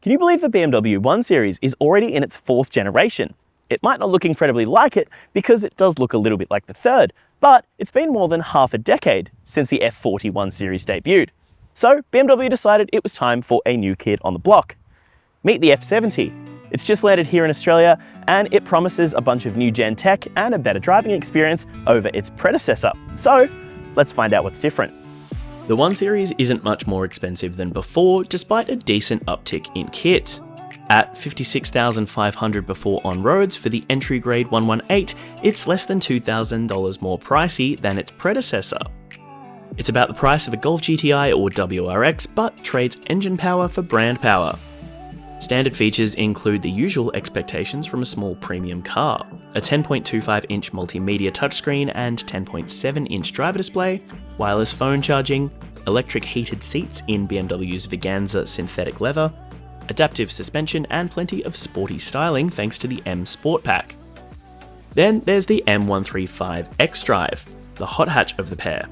Can you believe the BMW 1 Series is already in its 4th generation? It might not look incredibly like it because it does look a little bit like the 3rd, but it's been more than half a decade since the F40 1 Series debuted. So BMW decided it was time for a new kid on the block. Meet the F70. It's just landed here in Australia and it promises a bunch of new gen tech and a better driving experience over its predecessor. So let's find out what's different. The 1 Series isn't much more expensive than before, despite a decent uptick in kit. At $56,500 before on roads for the entry grade 118, it's less than $2,000 more pricey than its predecessor. It's about the price of a Golf GTI or WRX, but trades engine power for brand power. Standard features include the usual expectations from a small premium car: a 10.25-inch multimedia touchscreen and 10.7-inch driver display, wireless phone charging, electric heated seats in BMW's Veganza synthetic leather, adaptive suspension, and plenty of sporty styling thanks to the M Sport Pack. Then there's the M135 X-Drive, the hot hatch of the pair.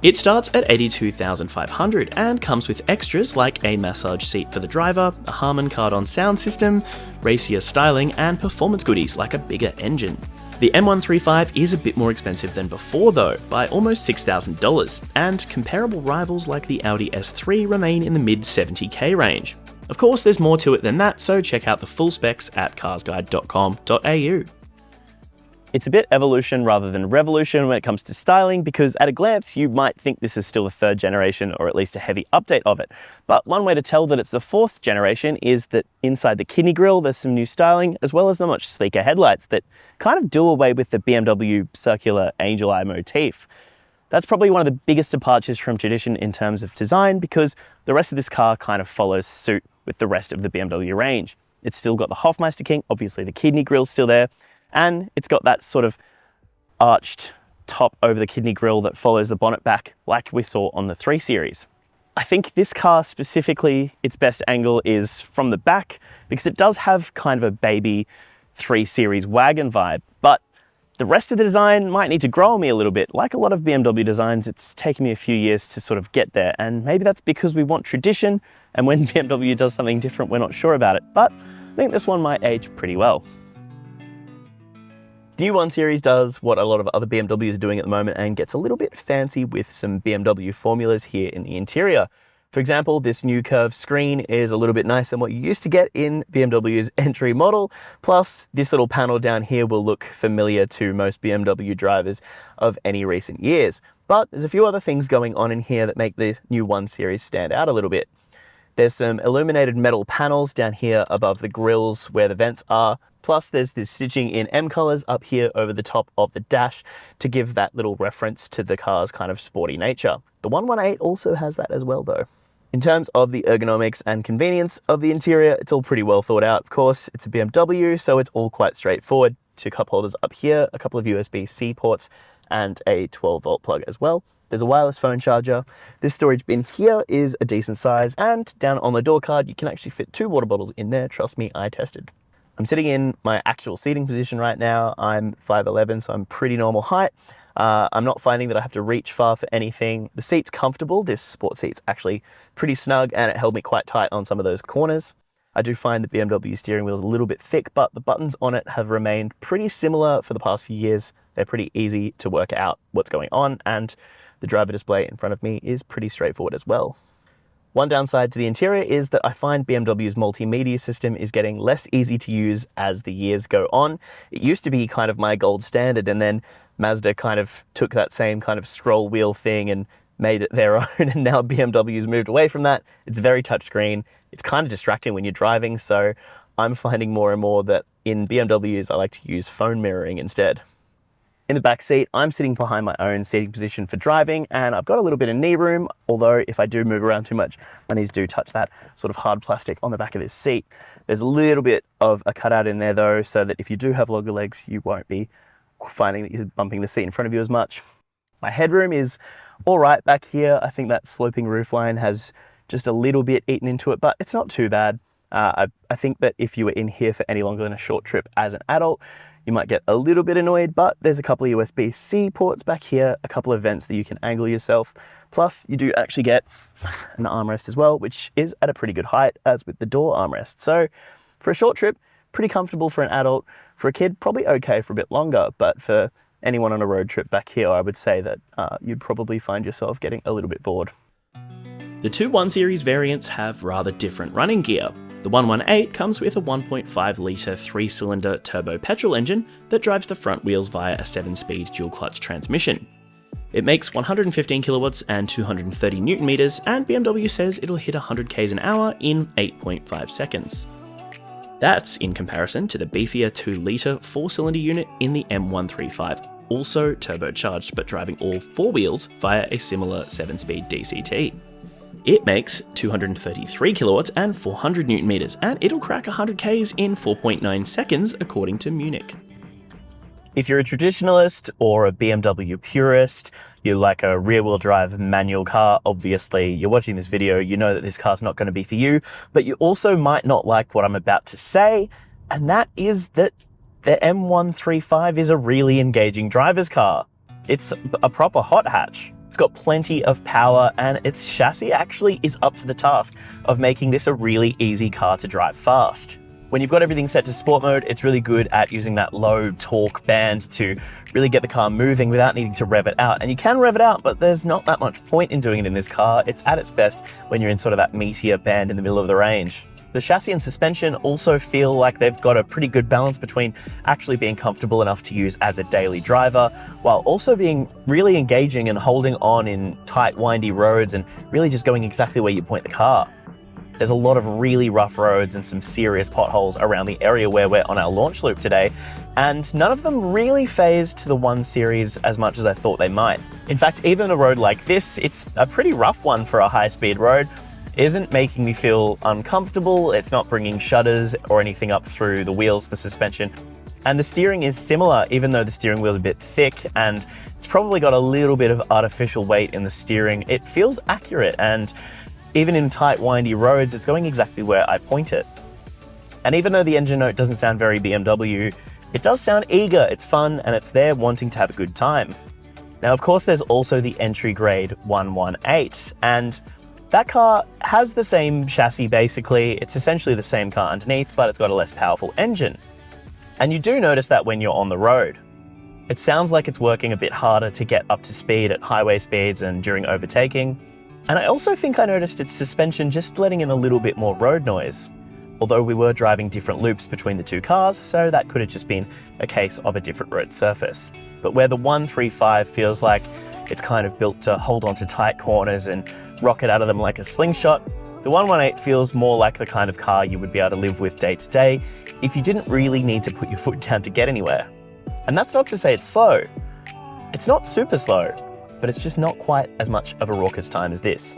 It starts at $82,500 and comes with extras like a massage seat for the driver, a Harman Kardon sound system, racier styling, and performance goodies like a bigger engine. The M135 is a bit more expensive than before though, by almost $6,000, and comparable rivals like the Audi A3 remain in the mid $70,000 range. Of course, there's more to it than that, so check out the full specs at carsguide.com.au. It's a bit evolution rather than revolution when it comes to styling, because at a glance you might think this is still the 3rd generation or at least a heavy update of it. But one way to tell that it's the 4th generation is that inside the kidney grille there's some new styling, as well as the much sleeker headlights that kind of do away with the BMW circular angel eye motif. That's probably one of the biggest departures from tradition in terms of design, because the rest of this car kind of follows suit with the rest of the BMW range. It's still got the Hofmeister King, obviously the kidney grille's still there, and it's got that sort of arched top over the kidney grille that follows the bonnet back like we saw on the 3 Series. I think this car specifically, its best angle is from the back, because it does have kind of a baby 3 Series wagon vibe, but the rest of the design might need to grow on me a little bit. Like a lot of BMW designs, it's taken me a few years to sort of get there, and maybe that's because we want tradition, and when BMW does something different, we're not sure about it, but I think this one might age pretty well. The new 1 Series does what a lot of other BMWs are doing at the moment and gets a little bit fancy with some BMW formulas here in the interior. For example, this new curved screen is a little bit nicer than what you used to get in BMW's entry model. Plus, this little panel down here will look familiar to most BMW drivers of any recent years. But there's a few other things going on in here that make the new 1 Series stand out a little bit. There's some illuminated metal panels down here above the grills where the vents are. Plus there's this stitching in M colors up here over the top of the dash to give that little reference to the car's kind of sporty nature. The 118 also has that as well though. In terms of the ergonomics and convenience of the interior, it's all pretty well thought out. Of course, it's a BMW, so it's all quite straightforward. 2 cup holders up here, a couple of USB-C ports, and a 12-volt plug as well. There's a wireless phone charger. This storage bin here is a decent size, and down on the door card, you can actually fit 2 water bottles in there. Trust me, I tested. I'm sitting in my actual seating position right now. I'm 5'11", so I'm pretty normal height. I'm not finding that I have to reach far for anything. The seat's comfortable. This sport seat's actually pretty snug, and it held me quite tight on some of those corners. I do find the BMW steering wheel is a little bit thick, but the buttons on it have remained pretty similar for the past few years. They're pretty easy to work out what's going on, and the driver display in front of me is pretty straightforward as well. One downside to the interior is that I find BMW's multimedia system is getting less easy to use as the years go on. It used to be kind of my gold standard, and then Mazda kind of took that same kind of scroll wheel thing and made it their own, and now BMW's moved away from that. It's very touchscreen. It's kind of distracting when you're driving, so I'm finding more and more that in BMWs I like to use phone mirroring instead. In the back seat, I'm sitting behind my own seating position for driving, and I've got a little bit of knee room, although if I do move around too much, my knees do touch that sort of hard plastic on the back of this seat. There's a little bit of a cutout in there though, so that if you do have longer legs, you won't be finding that you're bumping the seat in front of you as much. My headroom is all right back here. I think that sloping roofline has just a little bit eaten into it, but it's not too bad. I think that if you were in here for any longer than a short trip as an adult, you might get a little bit annoyed, but there's a couple of USB-C ports back here, a couple of vents that you can angle yourself. Plus, you do actually get an armrest as well, which is at a pretty good height, as with the door armrest. So for a short trip, pretty comfortable for an adult. For a kid, probably okay for a bit longer, but for anyone on a road trip back here, I would say that you'd probably find yourself getting a little bit bored. The two 1 Series variants have rather different running gear. The 118 comes with a 1.5 litre 3-cylinder turbo petrol engine that drives the front wheels via a 7-speed dual-clutch transmission. It makes 115 kilowatts and 230 newton meters, and BMW says it'll hit 100 k's an hour in 8.5 seconds. That's in comparison to the beefier 2-litre 4-cylinder unit in the M135, also turbocharged but driving all 4 wheels via a similar 7-speed DCT. It makes 233 kilowatts and 400 newton meters, and it'll crack 100 k's in 4.9 seconds according to Munich. If you're a traditionalist or a BMW purist, you like a rear-wheel drive manual car, obviously you're watching this video, you know that this car's not going to be for you, but you also might not like what I'm about to say, and that is that the M135 is a really engaging driver's car. It's a proper hot hatch. It's got plenty of power, and its chassis actually is up to the task of making this a really easy car to drive fast. When you've got everything set to sport mode, it's really good at using that low torque band to really get the car moving without needing to rev it out. And you can rev it out, but there's not that much point in doing it in this car. It's at its best when you're in sort of that meteor band in the middle of the range. The chassis and suspension also feel like they've got a pretty good balance between actually being comfortable enough to use as a daily driver, while also being really engaging and holding on in tight, windy roads and really just going exactly where you point the car. There's a lot of really rough roads and some serious potholes around the area where we're on our launch loop today, and none of them really phased the 1 Series as much as I thought they might. In fact, even a road like this, it's a pretty rough one for a high-speed road, isn't making me feel uncomfortable. It's not bringing shudders or anything up through the wheels, the suspension. And the steering is similar, even though the steering wheel is a bit thick and it's probably got a little bit of artificial weight in the steering. It feels accurate, and even in tight, windy roads, it's going exactly where I point it. And even though the engine note doesn't sound very BMW, it does sound eager, it's fun, and it's there wanting to have a good time. Now, of course, there's also the entry-grade 118, and that car has the same chassis basically. It's essentially the same car underneath, but it's got a less powerful engine. And you do notice that when you're on the road. It sounds like it's working a bit harder to get up to speed at highway speeds and during overtaking. And I also think I noticed its suspension just letting in a little bit more road noise. Although we were driving different loops between the two cars, so that could have just been a case of a different road surface. But where the 135 feels like it's kind of built to hold onto tight corners and rocket out of them like a slingshot, the 118 feels more like the kind of car you would be able to live with day to day if you didn't really need to put your foot down to get anywhere. And that's not to say it's slow. It's not super slow, but it's just not quite as much of a raucous time as this.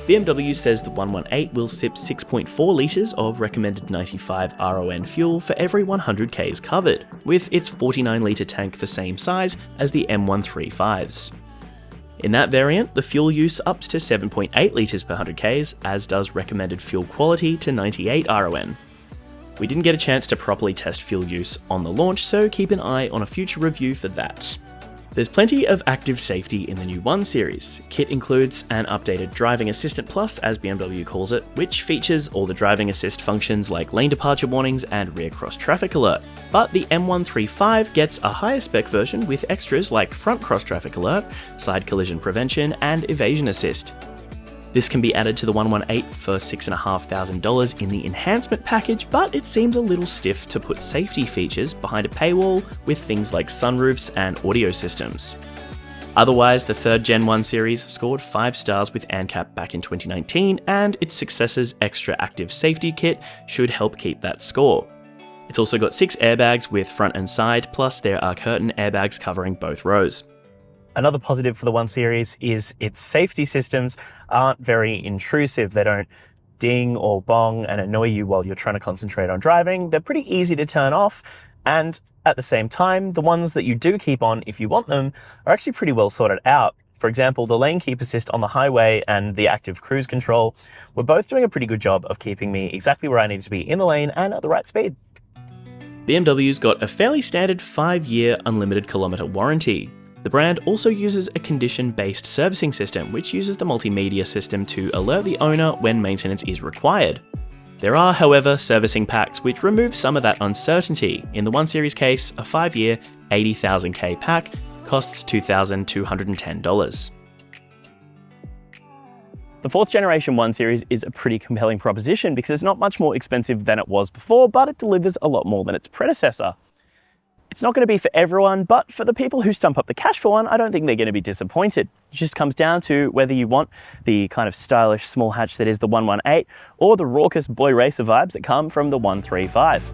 BMW says the 118 will sip 6.4 litres of recommended 95 RON fuel for every 100 k's covered, with its 49 litre tank the same size as the M135's. In that variant, the fuel use ups to 7.8 litres per 100 k's, as does recommended fuel quality to 98 RON. We didn't get a chance to properly test fuel use on the launch, so keep an eye on a future review for that. There's plenty of active safety in the new 1 Series. Kit includes an updated Driving Assistant Plus, as BMW calls it, which features all the driving assist functions like lane departure warnings and rear cross traffic alert. But the M135 gets a higher spec version with extras like front cross traffic alert, side collision prevention, and evasion assist. This can be added to the 118 for $6,500 in the enhancement package, but it seems a little stiff to put safety features behind a paywall with things like sunroofs and audio systems. Otherwise, the 3rd Gen 1 Series scored 5 stars with ANCAP back in 2019, and its successor's extra active safety kit should help keep that score. It's also got 6 airbags with front and side, plus there are curtain airbags covering both rows. Another positive for the 1 Series is its safety systems aren't very intrusive. They don't ding or bong and annoy you while you're trying to concentrate on driving. They're pretty easy to turn off, and at the same time, the ones that you do keep on if you want them are actually pretty well sorted out. For example, the lane keep assist on the highway and the active cruise control were both doing a pretty good job of keeping me exactly where I needed to be in the lane and at the right speed. BMW's got a fairly standard 5-year unlimited kilometre warranty. The brand also uses a condition-based servicing system, which uses the multimedia system to alert the owner when maintenance is required. There are, however, servicing packs which remove some of that uncertainty. In the 1 Series case, a 5-year, 80,000k pack costs $2,210. The 4th generation 1 Series is a pretty compelling proposition because it's not much more expensive than it was before, but it delivers a lot more than its predecessor. It's not going to be for everyone, but for the people who stump up the cash for one, I don't think they're going to be disappointed. It just comes down to whether you want the kind of stylish small hatch that is the 118 or the raucous boy racer vibes that come from the 135.